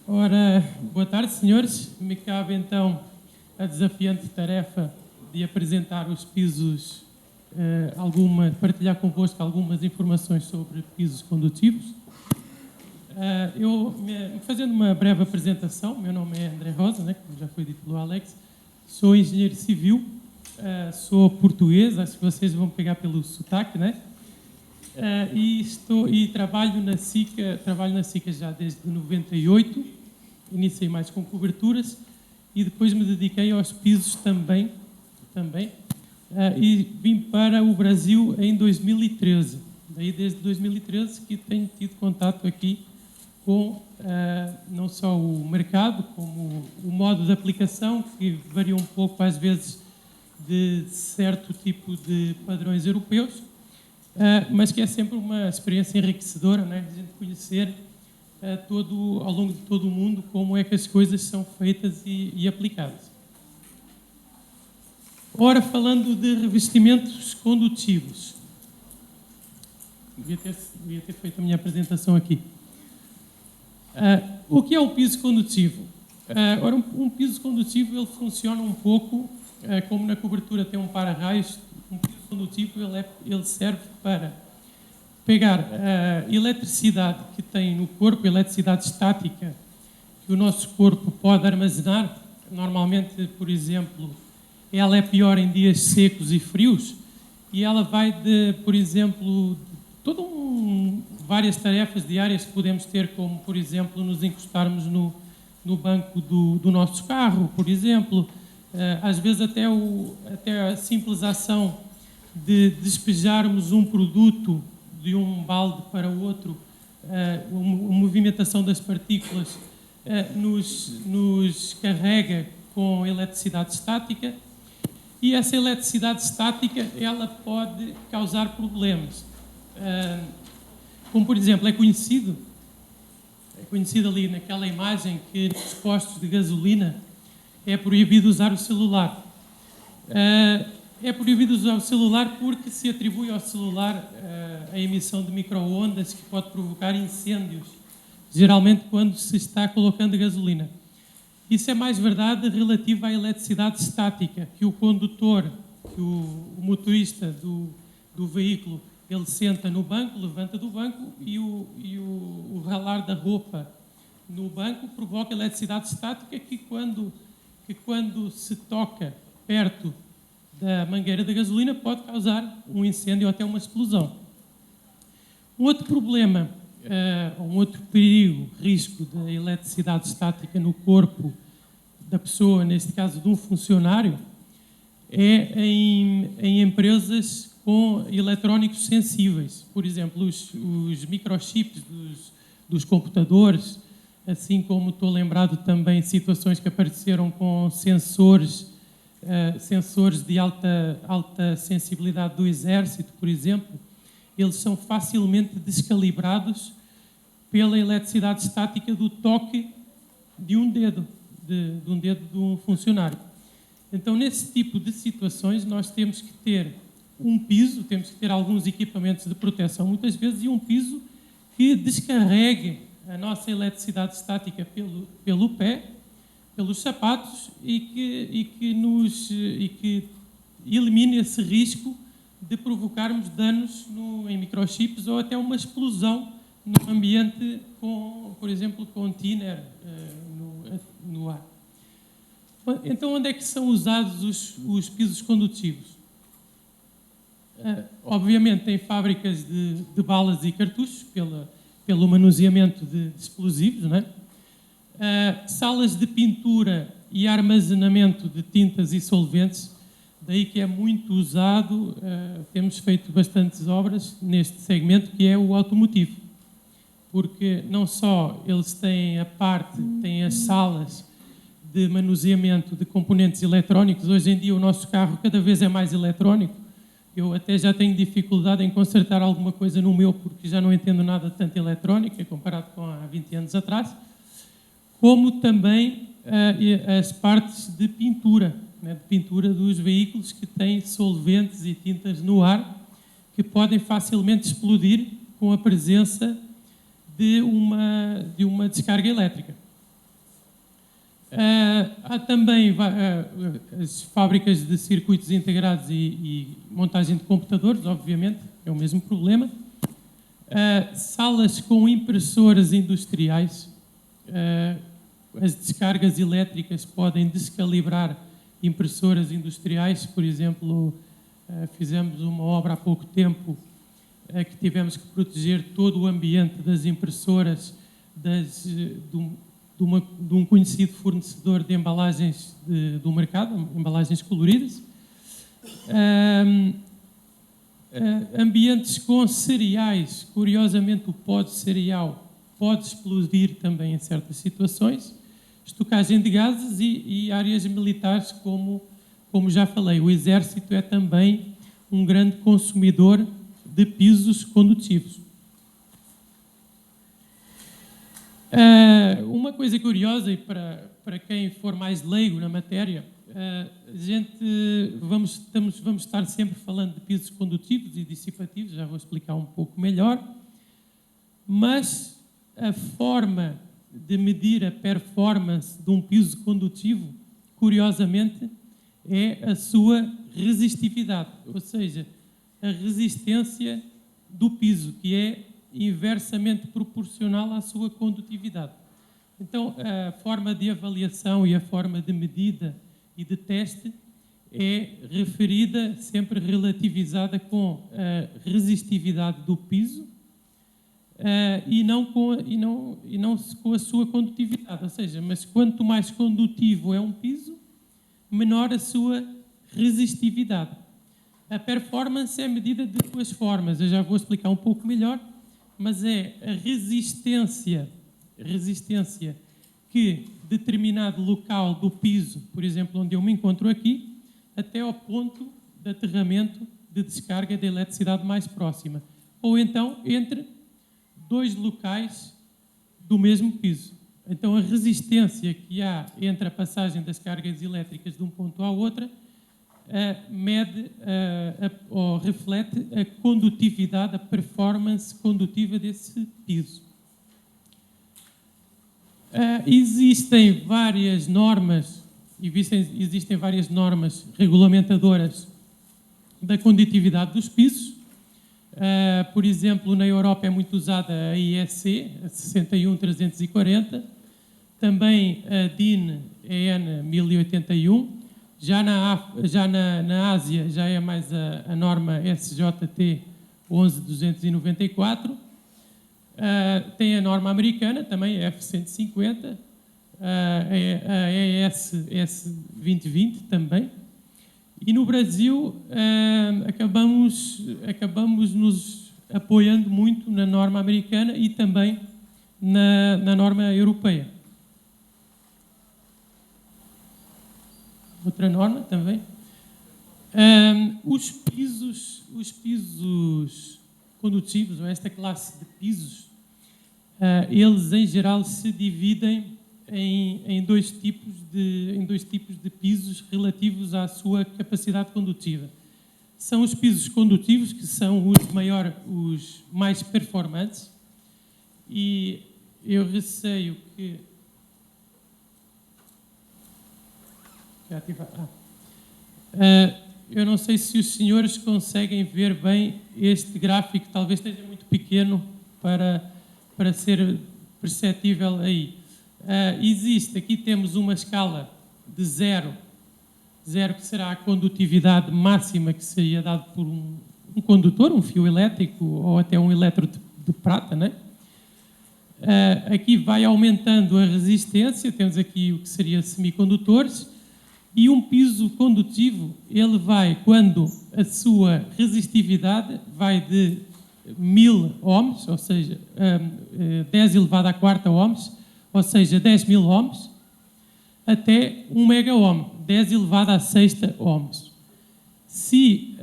Ora, boa tarde, senhores. Me cabe então a desafiante tarefa de apresentar os pisos, partilhar convosco algumas informações sobre pisos condutivos. Fazendo uma breve apresentação, meu nome é André Rosa, né, como já foi dito pelo Alex, sou engenheiro civil, sou português, acho que vocês vão pegar pelo sotaque, né? E trabalho na SICA já desde 98, iniciei mais com coberturas e depois me dediquei aos pisos também e vim para o Brasil em 2013. Daí desde 2013 que tenho tido contato aqui com não só o mercado, como o modo de aplicação, que varia um pouco às vezes de certo tipo de padrões europeus, mas que é sempre uma experiência enriquecedora, né? A gente conhecer ao longo de todo o mundo como é que as coisas são feitas e aplicadas. Ora, falando de revestimentos condutivos, devia ter feito a minha apresentação aqui. O que é o piso condutivo? Ora, um piso condutivo ele funciona um pouco como na cobertura tem um para-raios. Um piso condutivo ele serve para pegar a eletricidade que tem no corpo, a eletricidade estática que o nosso corpo pode armazenar. Normalmente, por exemplo, ela é pior em dias secos e frios e ela vai por exemplo, várias tarefas diárias que podemos ter, como, por exemplo, nos encostarmos no banco do nosso carro, por exemplo. Às vezes até a simples ação de despejarmos um produto de um balde para o outro, a movimentação das partículas nos carrega com eletricidade estática, e essa eletricidade estática ela pode causar problemas. Como, por exemplo, é conhecido ali naquela imagem que nos postos de gasolina é proibido usar o celular. É proibido usar o celular porque se atribui ao celular a emissão de micro-ondas que pode provocar incêndios, geralmente quando se está colocando gasolina. Isso é mais verdade relativo à eletricidade estática, que o condutor, que o motorista do veículo, ele senta no banco, levanta do banco e o ralar da roupa no banco provoca eletricidade estática que quando se toca perto da mangueira da gasolina pode causar um incêndio ou até uma explosão. Um outro problema, um outro perigo, risco da eletricidade estática no corpo da pessoa, neste caso de um funcionário, é em empresas com eletrónicos sensíveis. Por exemplo, os microchips dos computadores, assim como estou lembrado também de situações que apareceram com sensores de alta sensibilidade do exército, por exemplo. Eles são facilmente descalibrados pela eletricidade estática do toque de um dedo, de um funcionário. Então, nesse tipo de situações, nós temos que ter um piso, temos que ter alguns equipamentos de proteção, muitas vezes, e um piso que descarregue a nossa eletricidade estática pelo pé, pelos sapatos, e que elimine esse risco de provocarmos danos em microchips ou até uma explosão no ambiente, por exemplo, com thinner no ar. Então, onde é que são usados os pisos condutivos? Obviamente, em fábricas de balas e cartuchos, pelo manuseamento de explosivos, não é? Salas de pintura e armazenamento de tintas e solventes, daí que é muito usado, temos feito bastantes obras neste segmento, que é o automotivo, porque não só eles têm têm as salas de manuseamento de componentes eletrónicos. Hoje em dia o nosso carro cada vez é mais eletrónico. Eu até já tenho dificuldade em consertar alguma coisa no meu, porque já não entendo nada de tanta eletrónica, comparado com há 20 anos atrás, como também as partes de pintura, né, de pintura dos veículos que têm solventes e tintas no ar que podem facilmente explodir com a presença de uma descarga elétrica. Há também as fábricas de circuitos integrados e montagem de computadores, obviamente, é o mesmo problema. Salas com impressoras industriais. As descargas elétricas podem descalibrar impressoras industriais. Por exemplo, fizemos uma obra há pouco tempo que tivemos que proteger todo o ambiente das impressoras de um conhecido fornecedor de embalagens do mercado, embalagens coloridas. Ambientes com cereais, curiosamente o pó de cereal pode explodir também em certas situações. Estocagem de gases e áreas militares, como já falei. O Exército é também um grande consumidor de pisos condutivos. Uma coisa curiosa, e para quem for mais leigo na matéria, vamos estar sempre falando de pisos condutivos e dissipativos, já vou explicar um pouco melhor, mas a forma de medir a performance de um piso condutivo, curiosamente, é a sua resistividade, ou seja, a resistência do piso, que é inversamente proporcional à sua condutividade. Então, a forma de avaliação e a forma de medida e de teste é referida, sempre relativizada com a resistividade do piso e não com a sua condutividade. Ou seja, mas quanto mais condutivo é um piso, menor a sua resistividade. A performance é medida de duas formas, eu já vou explicar um pouco melhor, mas é a resistência que determinado local do piso, por exemplo, onde eu me encontro aqui, até ao ponto de aterramento de descarga de eletricidade mais próxima. Ou então, entre dois locais do mesmo piso. Então, a resistência que há entre a passagem das cargas elétricas de um ponto à outra mede ou reflete a condutividade, a performance condutiva desse piso. Existem várias normas regulamentadoras da condutividade dos pisos. Por exemplo, na Europa é muito usada a IEC, a 61340, também a DIN EN 1081. Já na Ásia já é mais a norma SJT 11294. Tem a norma americana, também a F150, a ES 2020 também. E no Brasil acabamos nos apoiando muito na norma americana e também na norma europeia. Outra norma também. Os pisos condutivos, ou esta classe de pisos, eles em geral se dividem em dois tipos de pisos relativos à sua capacidade condutiva. São os pisos condutivos, que são os mais performantes, e eu receio que... eu não sei se os senhores conseguem ver bem este gráfico, talvez esteja muito pequeno para ser perceptível aí. Aqui temos uma escala de 0 que será a condutividade máxima que seria dado por um condutor, um fio elétrico ou até um elétrodo de prata, né? Aqui vai aumentando a resistência, temos aqui o que seria semicondutores, e um piso condutivo, ele vai, quando a sua resistividade vai de 1000 ohms, ou seja, 10 elevado à quarta ohms, ou seja, 10.000 ohms, até 1 megaohm, 10 elevado à sexta ohms. Se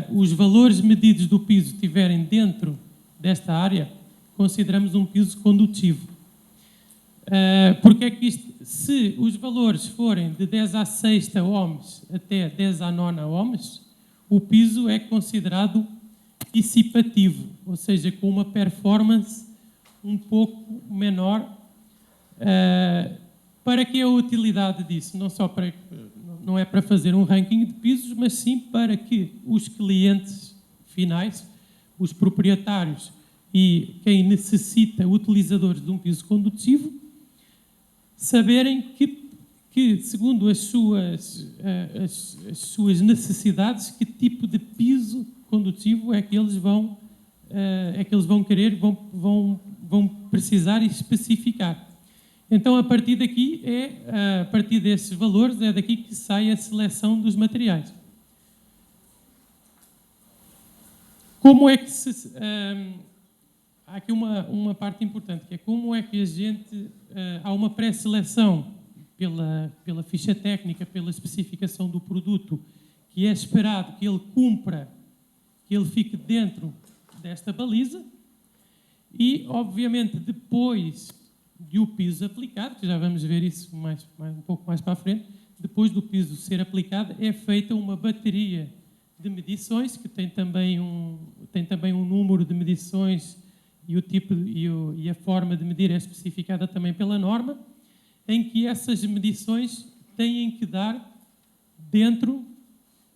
os valores medidos do piso estiverem dentro desta área, consideramos um piso condutivo. Porque é que se os valores forem de 10 à sexta ohms até 10 à nona ohms, o piso é considerado dissipativo, ou seja, com uma performance um pouco menor Para que a utilidade disso? Não só para, não é para fazer um ranking de pisos, mas sim para que os clientes finais, os proprietários e quem necessita, utilizadores de um piso condutivo, saberem que segundo as suas necessidades, que tipo de piso condutivo é que eles vão querer, vão precisar e especificar. Então, a partir daqui, a partir desses valores, é daqui que sai a seleção dos materiais. Como é que se... há aqui uma parte importante, que é como é que a gente... há uma pré-seleção pela ficha técnica, pela especificação do produto, que é esperado que ele cumpra, que ele fique dentro desta baliza, e, obviamente, depois de o piso aplicado, que já vamos ver isso um pouco mais para a frente, depois do piso ser aplicado, é feita uma bateria de medições, que tem também um número de medições e o tipo e a forma de medir é especificada também pela norma, em que essas medições têm que dar dentro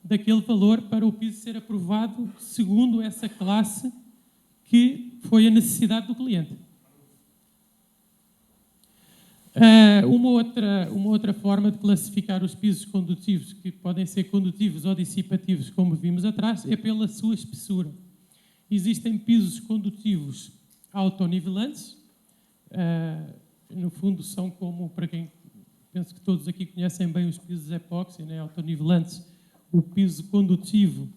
daquele valor para o piso ser aprovado segundo essa classe que foi a necessidade do cliente. Uma outra forma de classificar os pisos condutivos, que podem ser condutivos ou dissipativos, como vimos atrás, é pela sua espessura. Existem pisos condutivos autonivelantes, no fundo são como, para quem penso que todos aqui conhecem bem os pisos epóxi, né, autonivelantes, o piso condutivo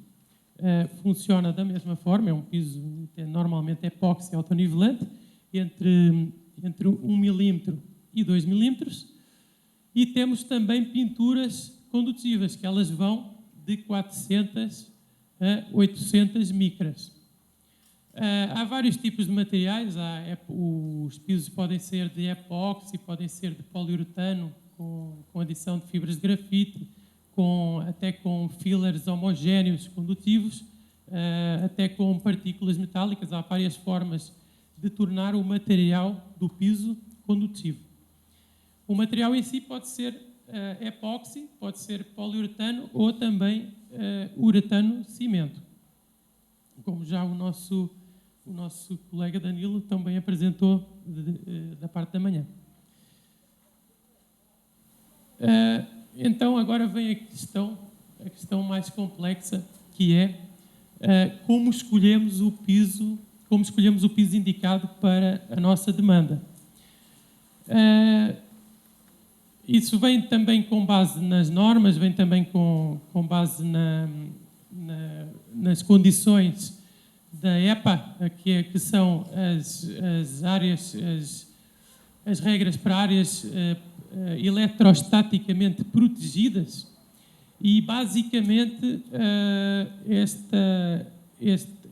funciona da mesma forma, é um piso normalmente epóxi autonivelante, entre 1 milímetro e 2 milímetros, e temos também pinturas condutivas, que elas vão de 400 a 800 micras. Há vários tipos de materiais, os pisos podem ser de epóxi, podem ser de poliuretano, com adição de fibras de grafite, até com fillers homogéneos condutivos, até com partículas metálicas. Há várias formas de tornar o material do piso condutivo. O material em si pode ser epóxi, pode ser poliuretano ou também uretano-cimento, como já o nosso colega Danilo também apresentou da parte da manhã. Então, agora vem a questão mais complexa, que é como escolhemos o piso indicado para a nossa demanda. Isso vem também com base nas normas, vem também com base nas condições da EPA, que são as regras para áreas eletrostaticamente protegidas, e basicamente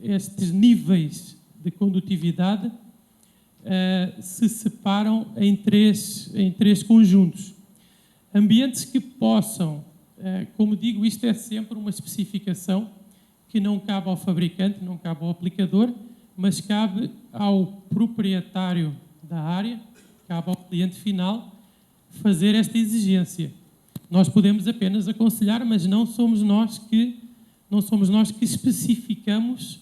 estes níveis de condutividade se separam em três conjuntos. Ambientes que possam, como digo, isto é sempre uma especificação que não cabe ao fabricante, não cabe ao aplicador, mas cabe ao proprietário da área, cabe ao cliente final fazer esta exigência. Nós podemos apenas aconselhar, mas não somos nós que especificamos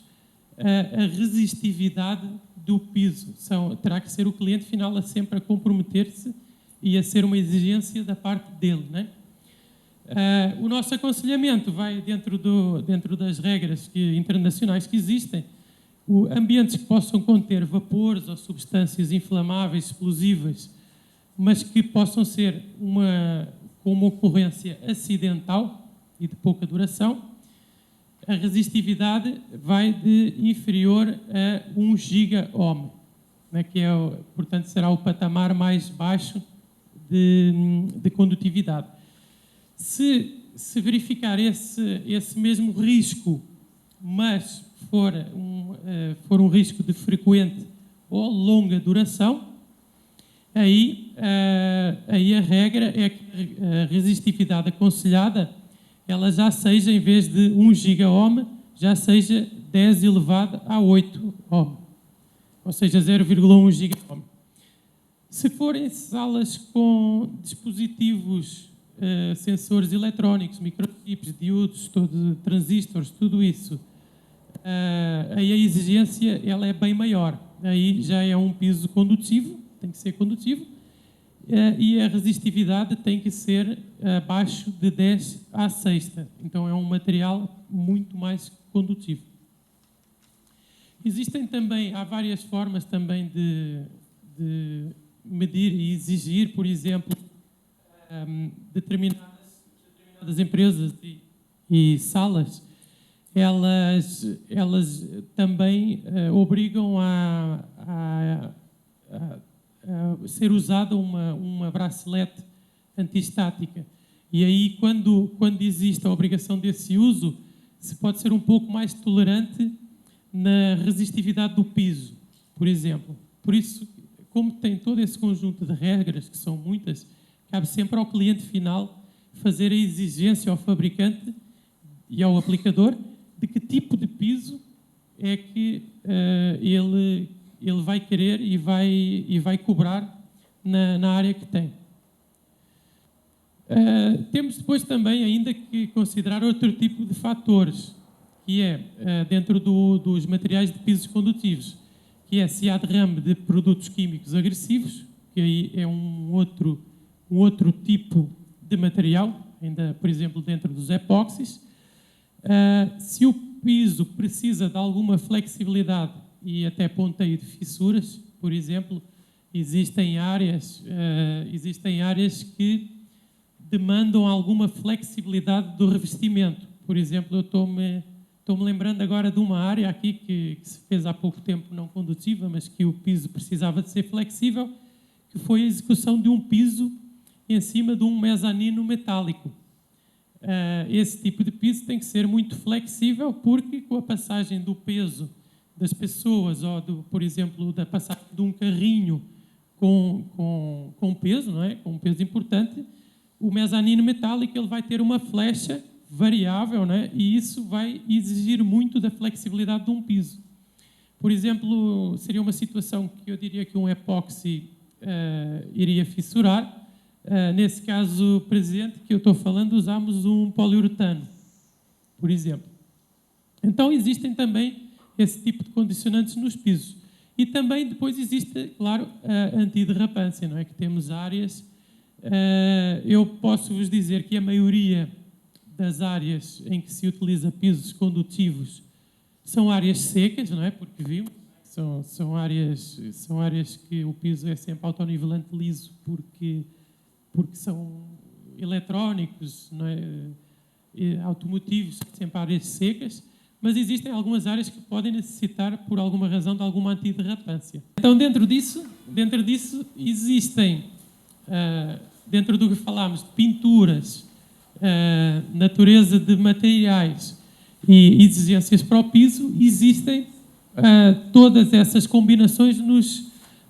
a resistividade do piso. Terá que ser o cliente final sempre a comprometer-se e a ser uma exigência da parte dele, né? O nosso aconselhamento vai dentro das regras internacionais que existem. Ambientes que possam conter vapores ou substâncias inflamáveis, explosivas, mas que possam ser com uma ocorrência acidental e de pouca duração, a resistividade vai de inferior a 1 giga-ohm, né, que portanto, será o patamar mais baixo de condutividade. Se verificar esse mesmo risco, mas for um risco de frequente ou longa duração, aí a regra é que a resistividade aconselhada ela já seja, em vez de 1 giga-ohm, já seja 10 elevado a 8 ohm, ou seja, 0,1 giga-ohm. Se forem salas com dispositivos, sensores eletrónicos, microchips, diodos, transistores, tudo isso, aí a exigência ela é bem maior. Aí já é um piso condutivo, tem que ser condutivo, e a resistividade tem que ser abaixo de 10 à sexta. Então é um material muito mais condutivo. Existem também, há várias formas também de medir e exigir, por exemplo, determinadas empresas e salas, elas também obrigam a ser usada uma bracelete antiestática. E aí, quando existe a obrigação desse uso, se pode ser um pouco mais tolerante na resistividade do piso, por exemplo. Por isso, como tem todo esse conjunto de regras, que são muitas, cabe sempre ao cliente final fazer a exigência ao fabricante e ao aplicador de que tipo de piso é que ele vai querer e vai cobrar na área que tem. Temos depois também ainda que considerar outro tipo de fatores, que é dentro dos materiais de pisos condutivos, que é se há derrame de produtos químicos agressivos, que aí é um outro tipo de material, ainda, por exemplo, dentro dos epóxis. Se o piso precisa de alguma flexibilidade e até ponteio de fissuras, por exemplo, existem áreas que demandam alguma flexibilidade do revestimento. Por exemplo, eu estou-me lembrando agora de uma área aqui que se fez há pouco tempo não condutiva, mas que o piso precisava de ser flexível, que foi a execução de um piso em cima de um mezanino metálico. Esse tipo de piso tem que ser muito flexível, porque com a passagem do peso das pessoas, ou, por exemplo, da passagem de um carrinho com peso, não é? Com um peso importante, o mezanino metálico ele vai ter uma flecha variável, né? E isso vai exigir muito da flexibilidade de um piso. Por exemplo, seria uma situação que eu diria que um epóxi iria fissurar. Nesse caso presente que eu estou falando, usamos um poliuretano, por exemplo. Então, existem também esse tipo de condicionantes nos pisos. E também depois existe, claro, a antiderrapância, não é? Que temos áreas... eu posso vos dizer que a maioria das áreas em que se utiliza pisos condutivos são áreas secas, não é? Porque vimos, são áreas que o piso é sempre autonivelante liso, porque são eletrónicos, não é? Automotivos, sempre áreas secas, mas existem algumas áreas que podem necessitar, por alguma razão, de alguma antiderrapância. Então, dentro disso existem, dentro do que falámos, de pinturas, natureza de materiais e exigências para o piso, existem todas essas combinações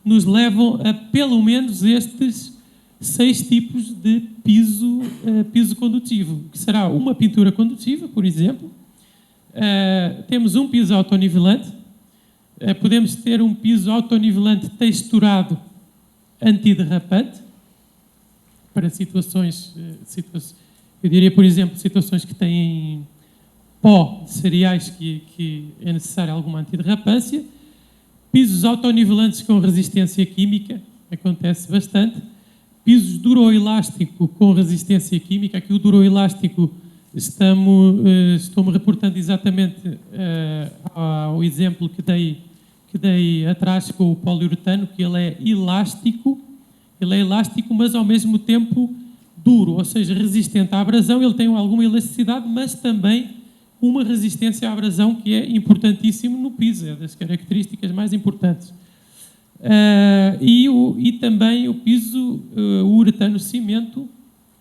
nos levam a pelo menos estes 6 tipos de piso condutivo, que será uma pintura condutiva, por exemplo. Temos um piso autonivelante, podemos ter um piso autonivelante texturado antiderrapante, para situações, eu diria, por exemplo, situações que têm pó de cereais que é necessária alguma antiderrapância. Pisos autonivelantes com resistência química, acontece bastante. Pisos duroelástico com resistência química. Aqui o duroelástico estou-me reportando exatamente ao exemplo que dei atrás com o poliuretano, que ele é elástico, mas ao mesmo tempo duro, ou seja, resistente à abrasão. Ele tem alguma elasticidade, mas também uma resistência à abrasão, que é importantíssimo no piso, é das características mais importantes. E também o piso, o uretano-cimento,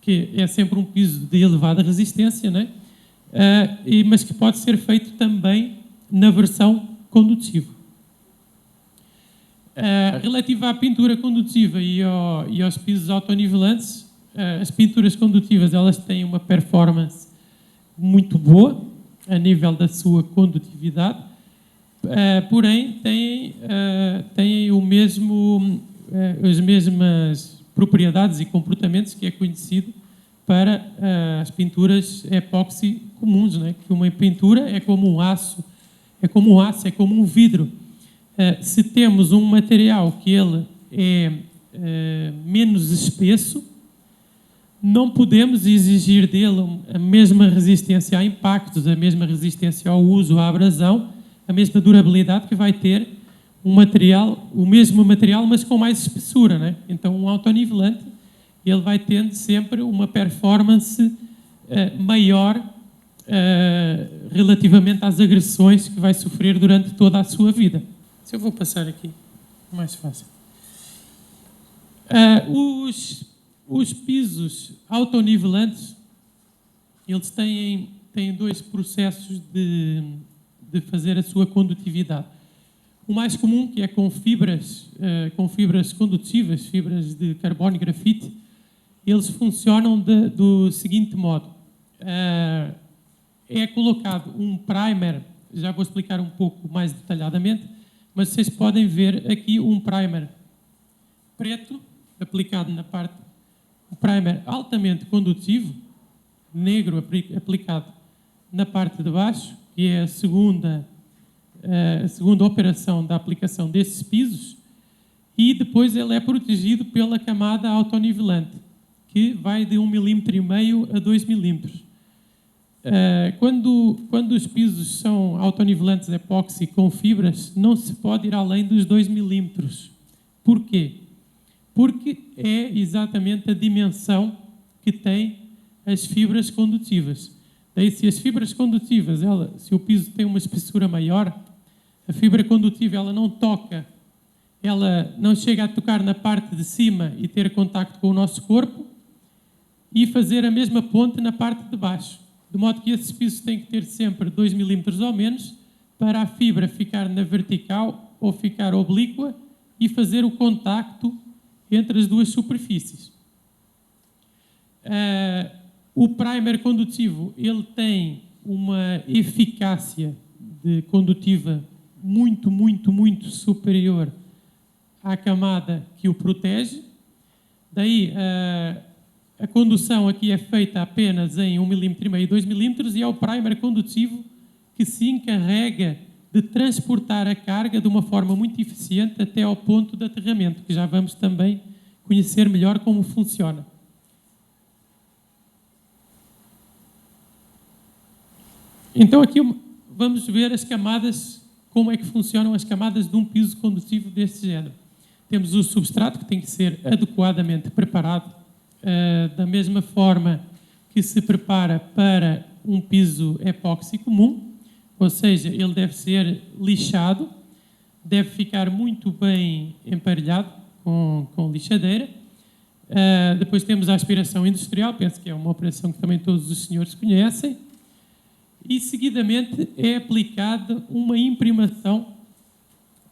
que é sempre um piso de elevada resistência, né? Mas que pode ser feito também na versão condutiva. Relativa à pintura condutiva e aos pisos autonivelantes, as pinturas condutivas elas têm uma performance muito boa a nível da sua condutividade, porém têm o mesmo as mesmas propriedades e comportamentos que é conhecido para as pinturas epóxi comuns, né? Que uma pintura é como um aço, é como um vidro. Se temos um material que ele é menos espesso, não podemos exigir dele a mesma resistência a impactos, a mesma resistência ao uso, à abrasão, a mesma durabilidade que vai ter um material, o mesmo material, mas com mais espessura, né? Então, um autonivelante, ele vai tendo sempre uma performance maior relativamente às agressões que vai sofrer durante toda a sua vida. Se eu vou passar aqui, mais fácil. Os pisos autonivelantes, eles têm dois processos de fazer a sua condutividade. O mais comum, que é com fibras condutivas, fibras de carbono e grafite, eles funcionam do seguinte modo. É colocado um primer, já vou explicar um pouco mais detalhadamente, mas vocês podem ver aqui um primer preto, aplicado na parte, um primer altamente condutivo, negro aplicado na parte de baixo, que é a segunda operação da aplicação desses pisos, e depois ele é protegido pela camada autonivelante, que vai de 1,5 mm a 2 mm. Quando os pisos são autonivelantes epóxi com fibras, não se pode ir além dos 2 mm. Por quê? Porque é exatamente a dimensão que têm as fibras condutivas. Daí, se as fibras condutivas, se o piso tem uma espessura maior, a fibra condutiva ela não toca, ela não chega a tocar na parte de cima e ter contacto com o nosso corpo e fazer a mesma ponte na parte de baixo. De modo que esses pisos têm que ter sempre 2 mm ou menos para a fibra ficar na vertical ou ficar oblíqua e fazer o contacto entre as duas superfícies. O primer condutivo ele tem uma eficácia condutiva muito, muito, muito superior à camada que o protege. Daí, a condução aqui é feita apenas em 1,5 mm e 2 mm e é o primer condutivo que se encarrega de transportar a carga de uma forma muito eficiente até ao ponto de aterramento, que já vamos também conhecer melhor como funciona. Então aqui vamos ver as camadas, como é que funcionam as camadas de um piso condutivo deste género. Temos o substrato, que tem que ser adequadamente preparado, da mesma forma que se prepara para um piso epóxi comum, ou seja, ele deve ser lixado, deve ficar muito bem emparelhado com lixadeira. Depois temos a aspiração industrial, penso que é uma operação que também todos os senhores conhecem. E, seguidamente, é aplicada uma imprimação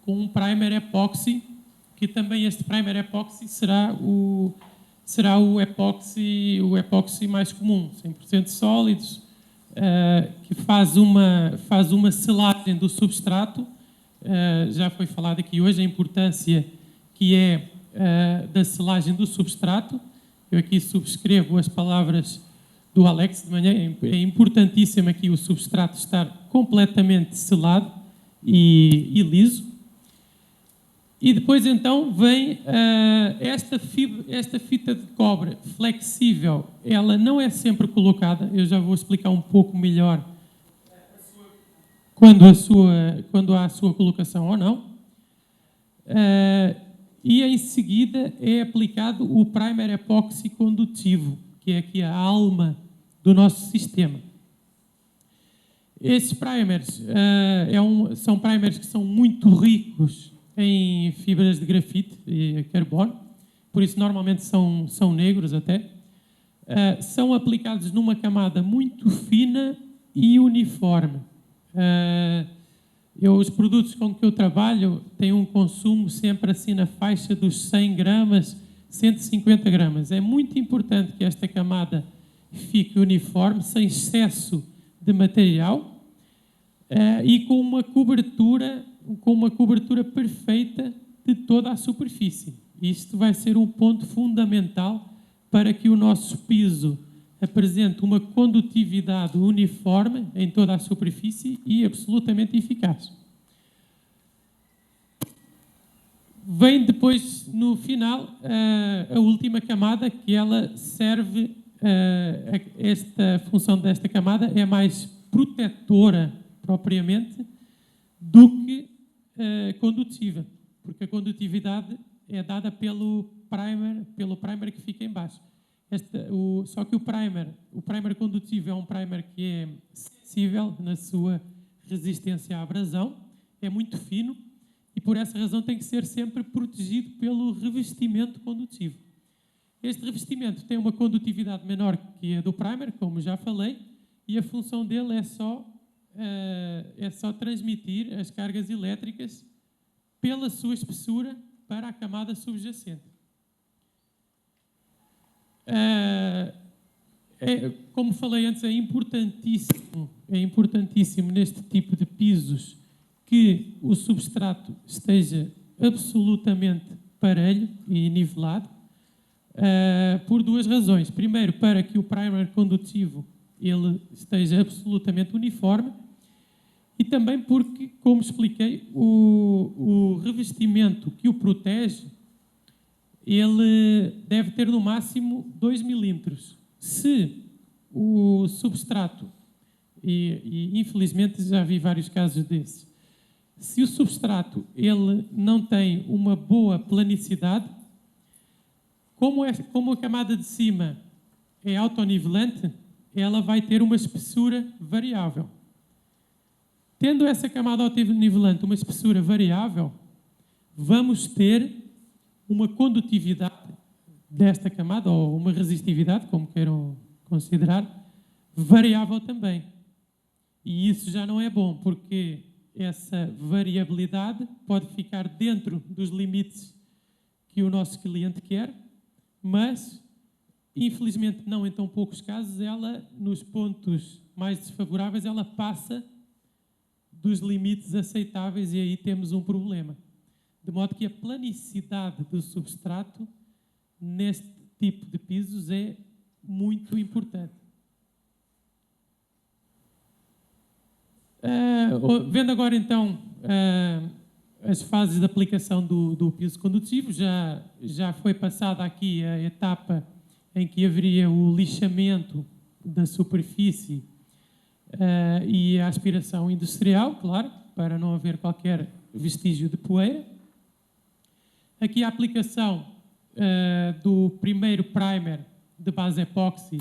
com um primer epóxi, que também este primer epóxi será o epóxi mais comum, 100% sólidos, que faz uma selagem do substrato. Já foi falado aqui hoje a importância que é da selagem do substrato. Eu aqui subscrevo as palavras do Alex de manhã. É importantíssimo aqui o substrato estar completamente selado e liso. E depois então vem esta fita de cobre flexível. Ela não é sempre colocada, eu já vou explicar um pouco melhor quando há a sua colocação ou não. E em seguida é aplicado o primer epóxi condutivo, que é aqui a alma do nosso sistema. Esses primers são primers que são muito ricos em fibras de grafite e carbono, por isso normalmente são negros até. São aplicados numa camada muito fina e uniforme. Os produtos com que eu trabalho têm um consumo sempre assim na faixa dos 100 gramas, 150 gramas. É muito importante que esta camada fique uniforme, sem excesso de material e com uma cobertura perfeita de toda a superfície. Isto vai ser um ponto fundamental para que o nosso piso apresente uma condutividade uniforme em toda a superfície e absolutamente eficaz. Vem depois, no final, a última camada, que ela serve, esta função desta camada é mais protetora, propriamente, do que condutiva, porque a condutividade é dada pelo primer que fica em baixo. Só que o primer condutivo é um primer que é sensível na sua resistência à abrasão, é muito fino e por essa razão tem que ser sempre protegido pelo revestimento condutivo. Este revestimento tem uma condutividade menor que a do primer, como já falei, e a função dele é só transmitir as cargas elétricas pela sua espessura para a camada subjacente. Como falei antes, é importantíssimo neste tipo de pisos que o substrato esteja absolutamente parelho e nivelado, por duas razões. Primeiro, para que o primer condutivo ele esteja absolutamente uniforme, e também porque, como expliquei, o revestimento que o protege ele deve ter no máximo 2 milímetros. Se o substrato, e infelizmente já vi vários casos desses, se o substrato ele não tem uma boa planicidade, como a camada de cima é autonivelante, ela vai ter uma espessura variável. Tendo essa camada autonivelante uma espessura variável, vamos ter uma condutividade desta camada, ou uma resistividade, como queiram considerar, variável também. E isso já não é bom, porque essa variabilidade pode ficar dentro dos limites que o nosso cliente quer, mas, infelizmente, não em tão poucos casos, ela, nos pontos mais desfavoráveis, ela passa dos limites aceitáveis e aí temos um problema. De modo que a planicidade do substrato neste tipo de pisos é muito importante. Vendo agora então as fases de aplicação do piso condutivo, já foi passada aqui a etapa em que haveria o lixamento da superfície e a aspiração industrial, claro, para não haver qualquer vestígio de poeira. Aqui a aplicação do primeiro primer de base epóxi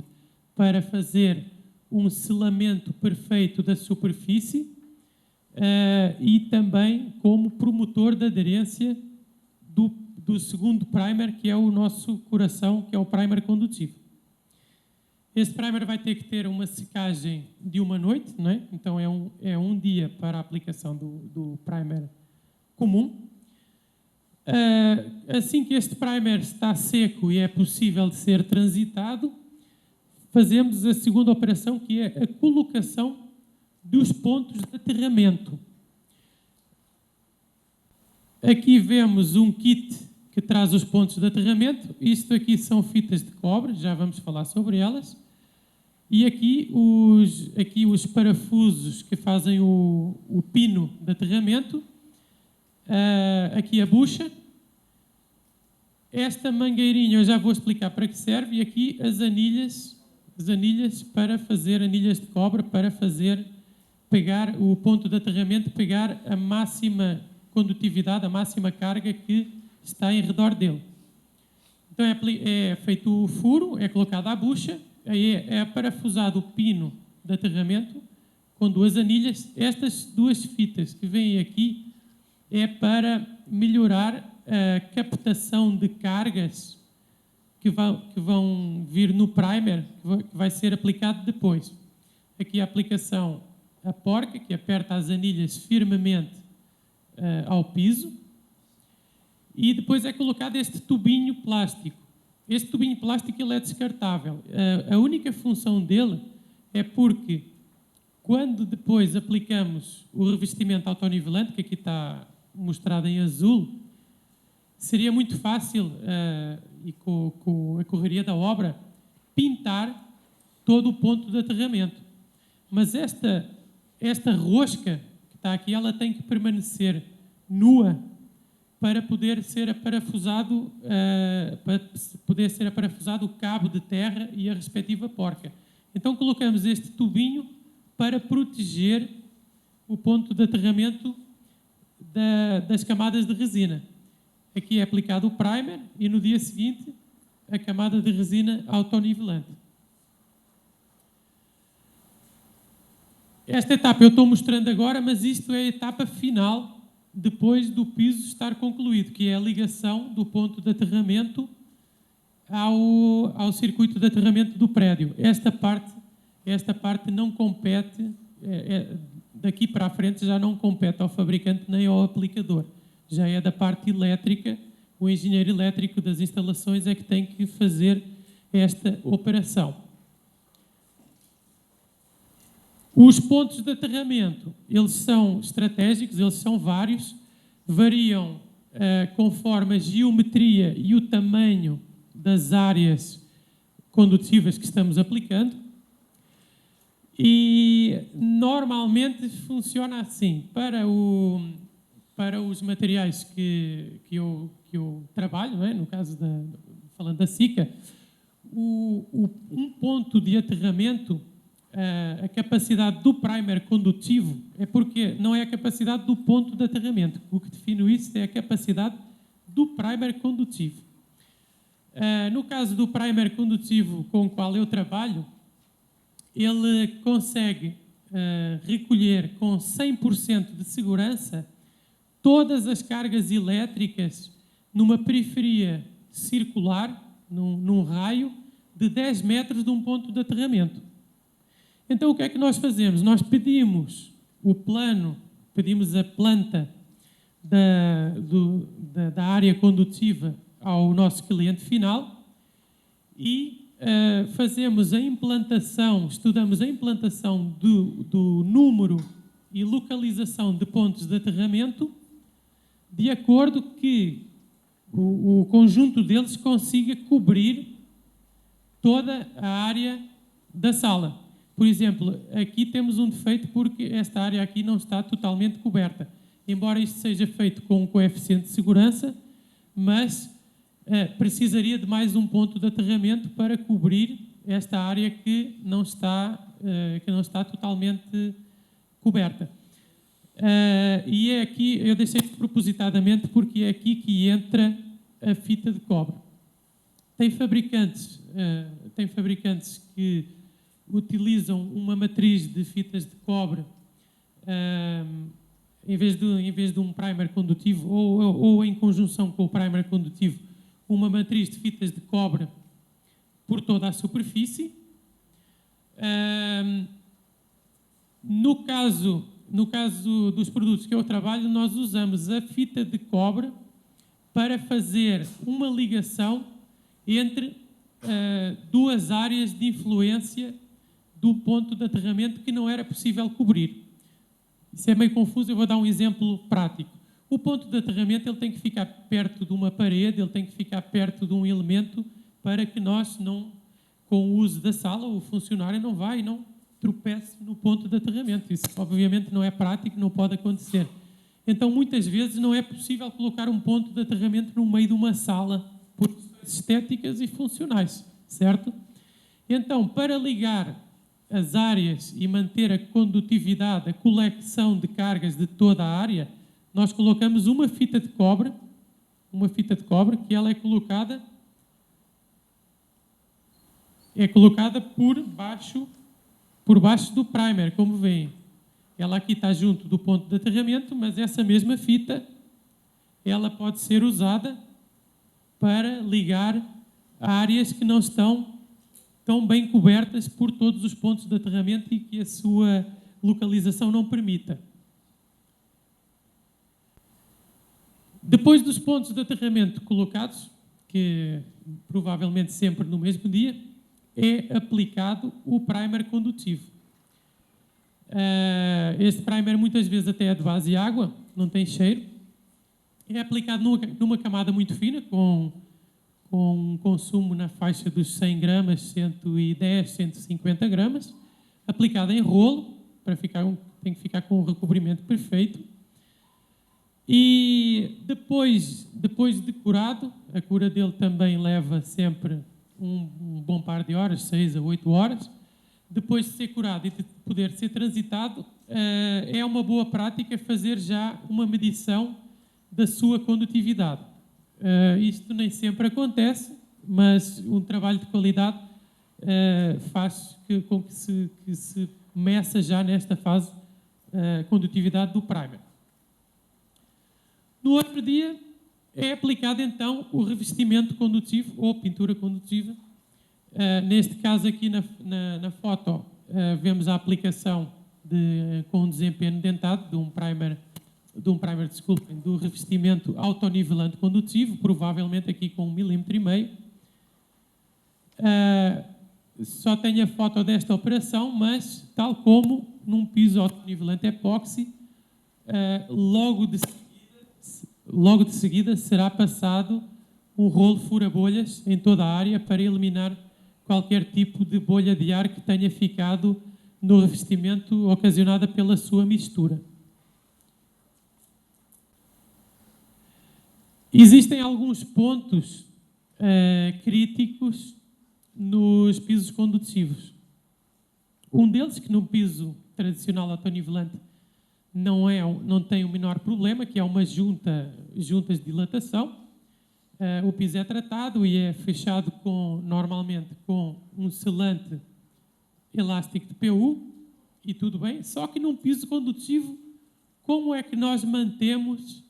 para fazer um selamento perfeito da superfície e também como promotor da aderência do segundo primer, que é o nosso coração, que é o primer condutivo. Este primer vai ter que ter uma secagem de uma noite, não é? Então é um dia para a aplicação do primer comum. Assim que este primer está seco e é possível de ser transitado, fazemos a segunda operação, que é a colocação dos pontos de aterramento. Aqui vemos um kit que traz os pontos de aterramento. Isto aqui são fitas de cobre, já vamos falar sobre elas. E aqui os parafusos que fazem o pino de aterramento. Aqui a bucha. Esta mangueirinha eu já vou explicar para que serve. E aqui as anilhas para fazer anilhas de cobre, para pegar o ponto de aterramento, pegar a máxima condutividade, a máxima carga que está em redor dele. Então é feito o furo, é colocado a bucha, aí é parafusado o pino de aterramento com duas anilhas. Estas duas fitas que vêm aqui é para melhorar a captação de cargas que vão vir no primer, que vai ser aplicado depois. Aqui a aplicação, a porca, que aperta as anilhas firmemente ao piso, e depois é colocado este tubinho plástico. Este tubinho plástico ele é descartável. A única função dele é porque, quando depois aplicamos o revestimento autonivelante, que aqui está mostrado em azul, seria muito fácil, e com a correria da obra, pintar todo o ponto de aterramento. Mas esta rosca que está aqui, ela tem que permanecer nua para poder ser aparafusado, o cabo de terra e a respectiva porca. Então colocamos este tubinho para proteger o ponto de aterramento das camadas de resina. Aqui é aplicado o primer e no dia seguinte a camada de resina autonivelante. Esta etapa eu estou mostrando agora, mas isto é a etapa final depois do piso estar concluído, que é a ligação do ponto de aterramento ao circuito de aterramento do prédio. Esta parte não compete, daqui para a frente já não compete ao fabricante nem ao aplicador. Já é da parte elétrica, o engenheiro elétrico das instalações é que tem que fazer esta operação. Os pontos de aterramento, eles são estratégicos, eles são vários, variam conforme a geometria e o tamanho das áreas condutíveis que estamos aplicando. E normalmente funciona assim. Para os materiais que eu trabalho, não é? No caso falando da SICA, um ponto de aterramento, a capacidade do primer condutivo não é a capacidade do ponto de aterramento. O que define isso é a capacidade do primer condutivo. No caso do primer condutivo com o qual eu trabalho, ele consegue recolher com 100% de segurança todas as cargas elétricas numa periferia circular, num raio de 10 metros de um ponto de aterramento. Então, o que é que nós fazemos? Nós pedimos a planta da área condutiva ao nosso cliente final e fazemos a implantação, estudamos a implantação do número e localização de pontos de aterramento de acordo que o conjunto deles consiga cobrir toda a área da sala. Por exemplo, aqui temos um defeito porque esta área aqui não está totalmente coberta. Embora isto seja feito com um coeficiente de segurança, mas precisaria de mais um ponto de aterramento para cobrir esta área que não está totalmente coberta. E é aqui, eu deixei propositadamente porque é aqui que entra a fita de cobre. Tem fabricantes que utilizam uma matriz de fitas de cobre em vez de um primer condutivo ou em conjunção com o primer condutivo, uma matriz de fitas de cobre por toda a superfície. No caso dos produtos que eu trabalho, nós usamos a fita de cobre para fazer uma ligação entre duas áreas de influência do ponto de aterramento que não era possível cobrir. Isso é meio confuso, eu vou dar um exemplo prático. O ponto de aterramento ele tem que ficar perto de uma parede, ele tem que ficar perto de um elemento para que nós, com o uso da sala, o funcionário não tropece no ponto de aterramento. Isso, obviamente, não é prático, não pode acontecer. Então, muitas vezes, não é possível colocar um ponto de aterramento no meio de uma sala por estéticas e funcionais, certo? Então, para ligar as áreas e manter a condutividade, a coleção de cargas de toda a área, nós colocamos uma fita de cobre que ela é colocada por baixo do primer, como veem. Ela aqui está junto do ponto de aterramento, mas essa mesma fita ela pode ser usada para ligar áreas que não estão tão bem cobertas por todos os pontos de aterramento e que a sua localização não permita. Depois dos pontos de aterramento colocados, que provavelmente sempre no mesmo dia, é aplicado o primer condutivo. Este primer muitas vezes até é de base e água, não tem cheiro. É aplicado numa camada muito fina, com um consumo na faixa dos 100 gramas, 110, 150 gramas, aplicado em rolo, tem que ficar com o recobrimento perfeito. E depois de curado, a cura dele também leva sempre um bom par de horas, 6 a 8 horas. Depois de ser curado e de poder ser transitado, é uma boa prática fazer já uma medição da sua condutividade. Isto nem sempre acontece, mas um trabalho de qualidade faz com que se meça já nesta fase a condutividade do primer. No outro dia é aplicado então o revestimento condutivo ou pintura condutiva. Neste caso aqui na foto vemos a aplicação com um desempenho dentado de um primer, desculpem, do revestimento autonivelante condutivo, provavelmente aqui com 1,5 mm. Só tenho a foto desta operação, mas tal como num piso autonivelante epóxi, logo de seguida será passado um rolo fura-bolhas em toda a área para eliminar qualquer tipo de bolha de ar que tenha ficado no revestimento ocasionada pela sua mistura. Existem alguns pontos críticos nos pisos condutivos. Um deles, que no piso tradicional autonivelante não tem o menor problema, que é uma juntas de dilatação. O piso é tratado e é fechado normalmente com um selante elástico de PU e tudo bem. Só que num piso condutivo, como é que nós mantemos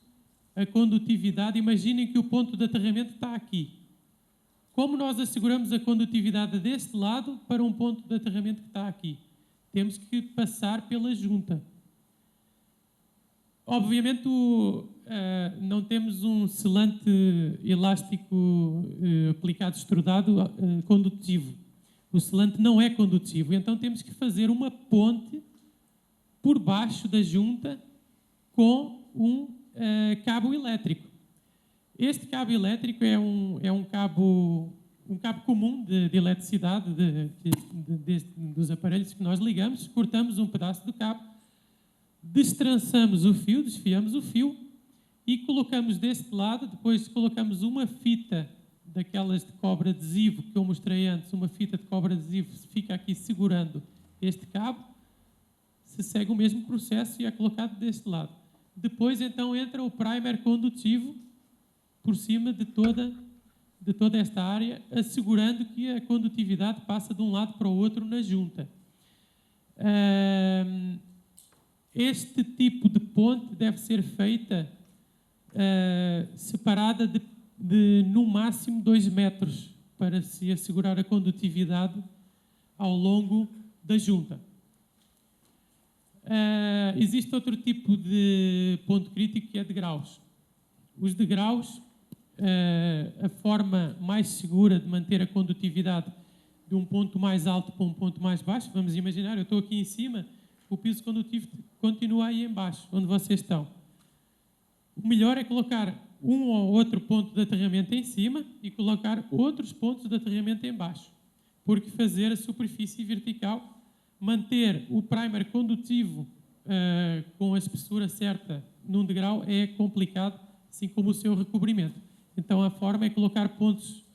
a condutividade? Imaginem que o ponto de aterramento está aqui. Como nós asseguramos a condutividade deste lado para um ponto de aterramento que está aqui? Temos que passar pela junta. Obviamente não temos um selante elástico aplicado, extrudado, condutivo. O selante não é condutivo, então temos que fazer uma ponte por baixo da junta com um cabo elétrico. Este cabo elétrico é um cabo comum de eletricidade dos aparelhos que nós ligamos, cortamos um pedaço do cabo, destrançamos o fio, desfiamos o fio e colocamos deste lado, depois colocamos uma fita daquelas de cobre adesivo que eu mostrei antes, uma fita de cobre adesivo fica aqui segurando este cabo, se segue o mesmo processo e é colocado deste lado. Depois então entra o primer condutivo por cima de toda esta área, assegurando que a condutividade passa de um lado para o outro na junta. Este tipo de ponte deve ser feita separada de no máximo 2 metros para se assegurar a condutividade ao longo da junta. Existe outro tipo de ponto crítico que é degraus. Os degraus, a forma mais segura de manter a condutividade de um ponto mais alto para um ponto mais baixo, vamos imaginar, eu estou aqui em cima, o piso condutivo continua aí em baixo, onde vocês estão. O melhor é colocar um ou outro ponto de aterramento em cima e colocar outros pontos de aterramento em baixo, porque fazer a superfície vertical, manter o primer condutivo com a espessura certa num degrau é complicado, assim como o seu recobrimento. Então a forma é colocar pontos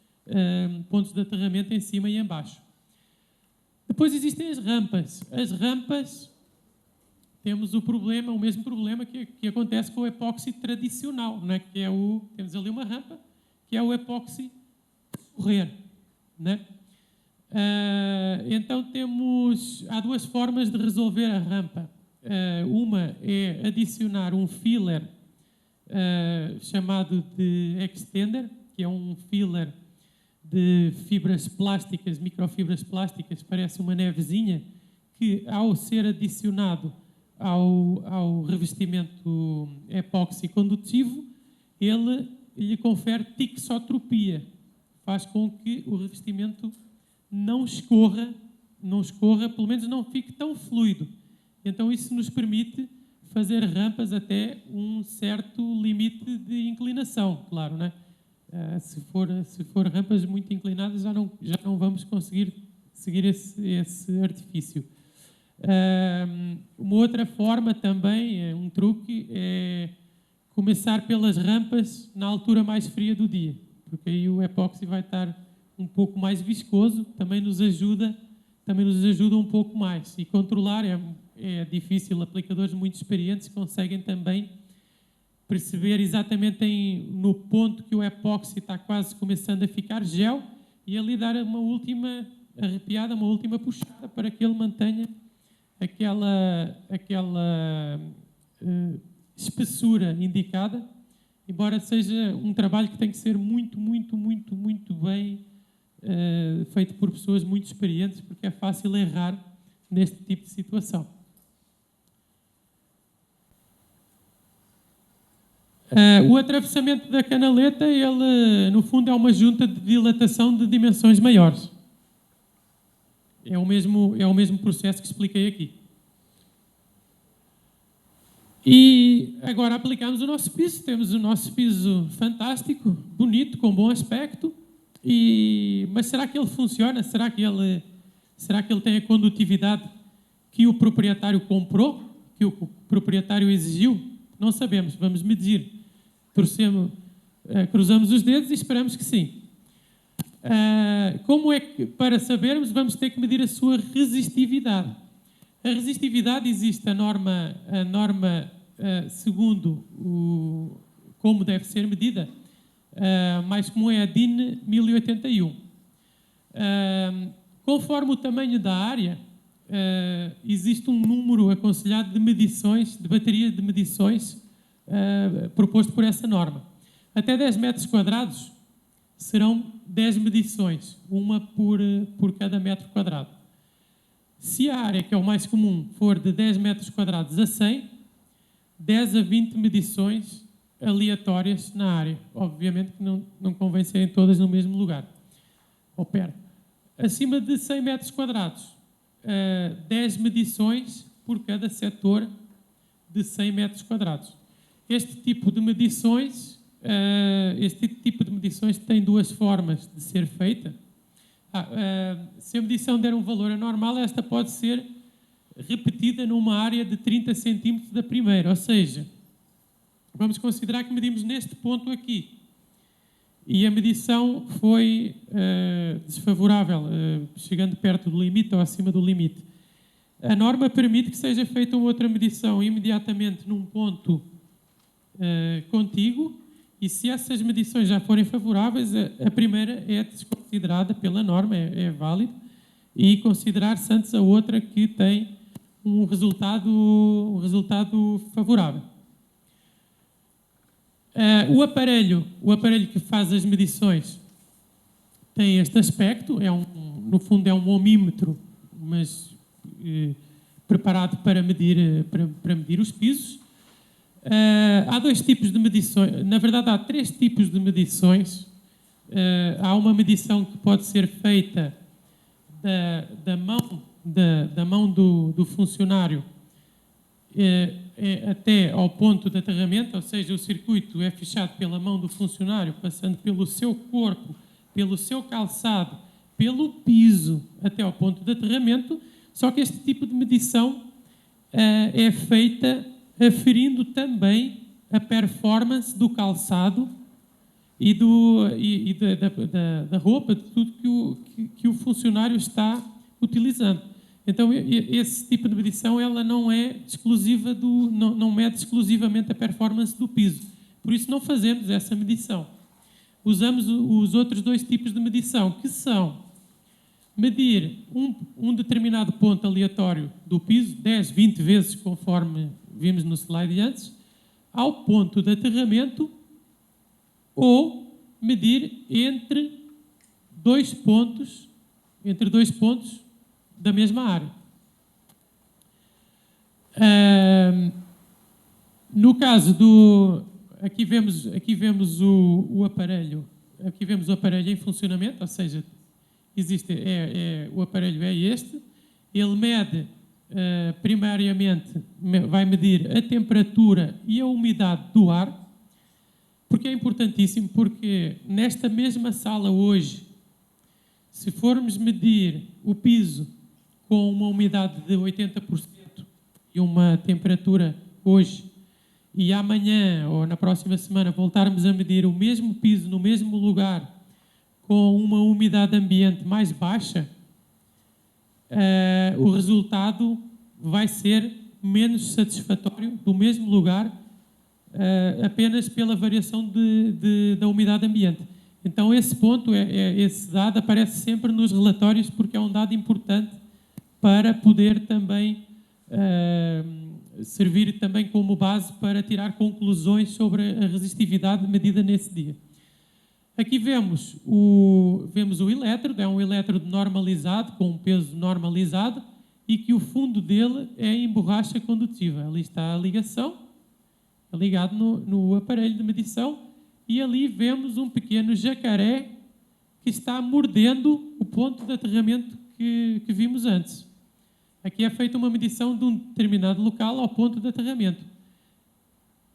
de aterramento em cima e em baixo. Depois existem as rampas. As rampas, temos o mesmo problema que acontece com o epóxi tradicional, não é? Temos ali uma rampa, que é o epóxi correr, né? Então há duas formas de resolver a rampa. Uma é adicionar um filler chamado de extender, que é um filler de fibras plásticas, microfibras plásticas, parece uma nevezinha, que ao ser adicionado ao revestimento epóxi condutivo, ele lhe confere tixotropia, faz com que o revestimento não escorra, pelo menos não fique tão fluido. Então isso nos permite fazer rampas até um certo limite de inclinação, claro, né? Se for rampas muito inclinadas, já não vamos conseguir seguir esse artifício. Uma outra forma também, um truque, é começar pelas rampas na altura mais fria do dia, porque aí o epóxi vai estar um pouco mais viscoso, também nos ajuda um pouco mais. E controlar é difícil, aplicadores muito experientes conseguem também perceber exatamente no ponto que o epóxi está quase começando a ficar gel e ali dar uma última arrepiada, uma última puxada para que ele mantenha aquela espessura indicada, embora seja um trabalho que tem que ser muito bem feito por pessoas muito experientes, porque é fácil errar neste tipo de situação. O atravessamento da canaleta, ele, no fundo, é uma junta de dilatação de dimensões maiores. É o mesmo processo que expliquei aqui. E agora aplicamos o nosso piso. Temos o nosso piso fantástico, bonito, com bom aspecto. Mas será que ele funciona? Será que ele tem a condutividade que o proprietário comprou? Que o proprietário exigiu? Não sabemos. Vamos medir. Cruzamos os dedos e esperamos que sim. Como é que, para sabermos, vamos ter que medir a sua resistividade. A resistividade existe a norma segundo como deve ser medida, mais comum é a DIN 1081. Conforme o tamanho da área, existe um número aconselhado de medições, de bateria de medições, proposto por essa norma. Até 10 metros quadrados serão 10 medições, uma por cada metro quadrado. Se a área, que é o mais comum, for de 10 metros quadrados a 100, 10 a 20 medições aleatórias na área. Obviamente que não convém serem todas no mesmo lugar, ou perto. Acima de 100 metros quadrados, 10 medições por cada setor de 100 metros quadrados. Este tipo de medições tem duas formas de ser feita. Se a medição der um valor anormal, esta pode ser repetida numa área de 30 centímetros da primeira, ou seja, vamos considerar que medimos neste ponto aqui e a medição foi desfavorável, chegando perto do limite ou acima do limite. A norma permite que seja feita uma outra medição imediatamente num ponto contíguo, e se essas medições já forem favoráveis, a primeira é desconsiderada pela norma, é válido, e considerar-se antes a outra que tem um resultado favorável. O aparelho que faz as medições tem este aspecto, no fundo é um ohmímetro, mas preparado para medir os pisos. Há dois tipos de medições, na verdade há três tipos de medições. Há uma medição que pode ser feita da mão do funcionário até ao ponto de aterramento, ou seja, o circuito é fechado pela mão do funcionário, passando pelo seu corpo, pelo seu calçado, pelo piso até ao ponto de aterramento, só que este tipo de medição é feita aferindo também a performance do calçado e da roupa, de tudo que o funcionário está utilizando. Então, esse tipo de medição ela não é exclusiva não mede exclusivamente a performance do piso. Por isso, não fazemos essa medição. Usamos os outros dois tipos de medição, que são medir um determinado ponto aleatório do piso, 10, 20 vezes, conforme vimos no slide antes, ao ponto de aterramento, ou medir entre dois pontos da mesma área. No caso aqui vemos o aparelho em funcionamento, ou seja, o aparelho é este, ele mede primariamente, vai medir a temperatura e a umidade do ar. Porque é importantíssimo, porque nesta mesma sala hoje, se formos medir o piso com uma umidade de 80% e uma temperatura hoje, e amanhã ou na próxima semana voltarmos a medir o mesmo piso no mesmo lugar com uma umidade ambiente mais baixa, o resultado vai ser menos satisfatório do mesmo lugar, apenas pela variação da umidade ambiente. Então esse ponto, esse dado aparece sempre nos relatórios porque é um dado importante para poder também servir também como base para tirar conclusões sobre a resistividade medida nesse dia. Aqui vemos o elétrodo, é um elétrodo normalizado, com um peso normalizado, e que o fundo dele é em borracha condutiva. Ali está a ligação, é ligado no aparelho de medição, e ali vemos um pequeno jacaré que está mordendo o ponto de aterramento que vimos antes. Aqui é feita uma medição de um determinado local ao ponto de aterramento.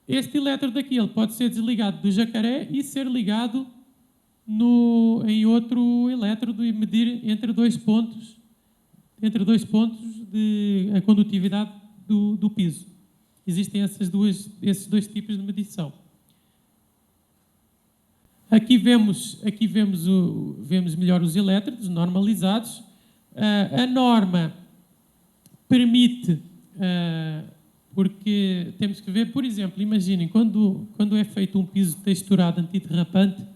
Este elétrodo aqui ele pode ser desligado do jacaré e ser ligado em outro elétrodo e medir entre dois pontos a condutividade do piso. Existem esses dois tipos de medição. Aqui vemos melhor os elétrodos normalizados. A norma permite, porque temos que ver, por exemplo, imaginem, quando é feito um piso texturado antiderrapante,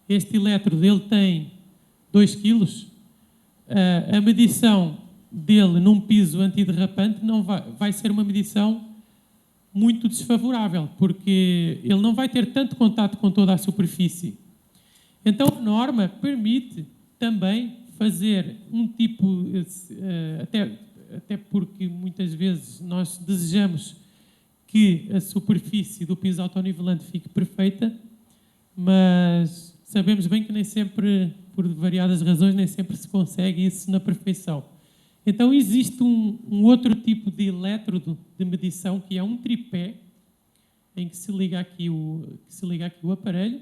este elétrodo ele tem 2 kg, a medição dele num piso antiderrapante não vai ser uma medição muito desfavorável, porque ele não vai ter tanto contato com toda a superfície. Então a norma permite também fazer um tipo, até porque muitas vezes nós desejamos que a superfície do piso autonivelante fique perfeita, mas sabemos bem que nem sempre, por variadas razões, nem sempre se consegue isso na perfeição. Então existe um outro tipo de elétrodo de medição, que é um tripé, em que se liga aqui o aparelho,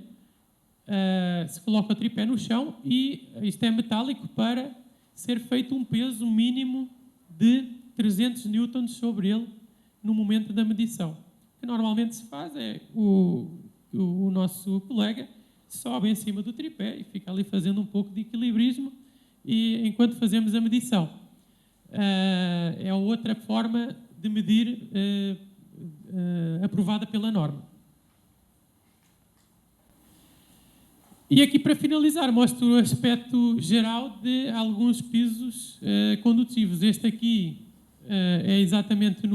se coloca o tripé no chão e isto é metálico para ser feito um peso mínimo de 300 newtons sobre ele no momento da medição. O que normalmente se faz é o nosso colega sobe em cima do tripé e fica ali fazendo um pouco de equilibrismo enquanto fazemos a medição. É outra forma de medir aprovada pela norma. E aqui, para finalizar, mostro o aspecto geral de alguns pisos condutivos. Este aqui é exatamente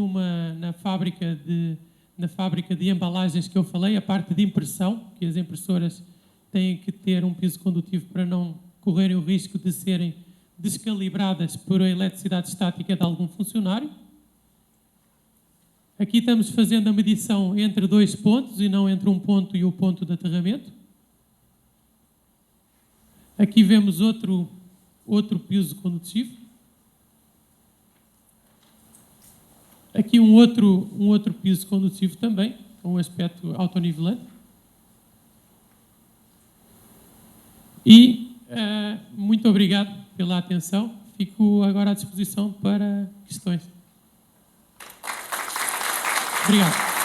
na fábrica de embalagens que eu falei, a parte de impressão, que as impressoras têm que ter um piso condutivo para não correrem o risco de serem descalibradas por a eletricidade estática de algum funcionário. Aqui estamos fazendo a medição entre 2 pontos e não entre um ponto e o ponto de aterramento. Aqui vemos outro piso condutivo. Aqui um outro piso condutivo também, com um aspecto autonivelante. E muito obrigado pela atenção. Fico agora à disposição para questões. Obrigado.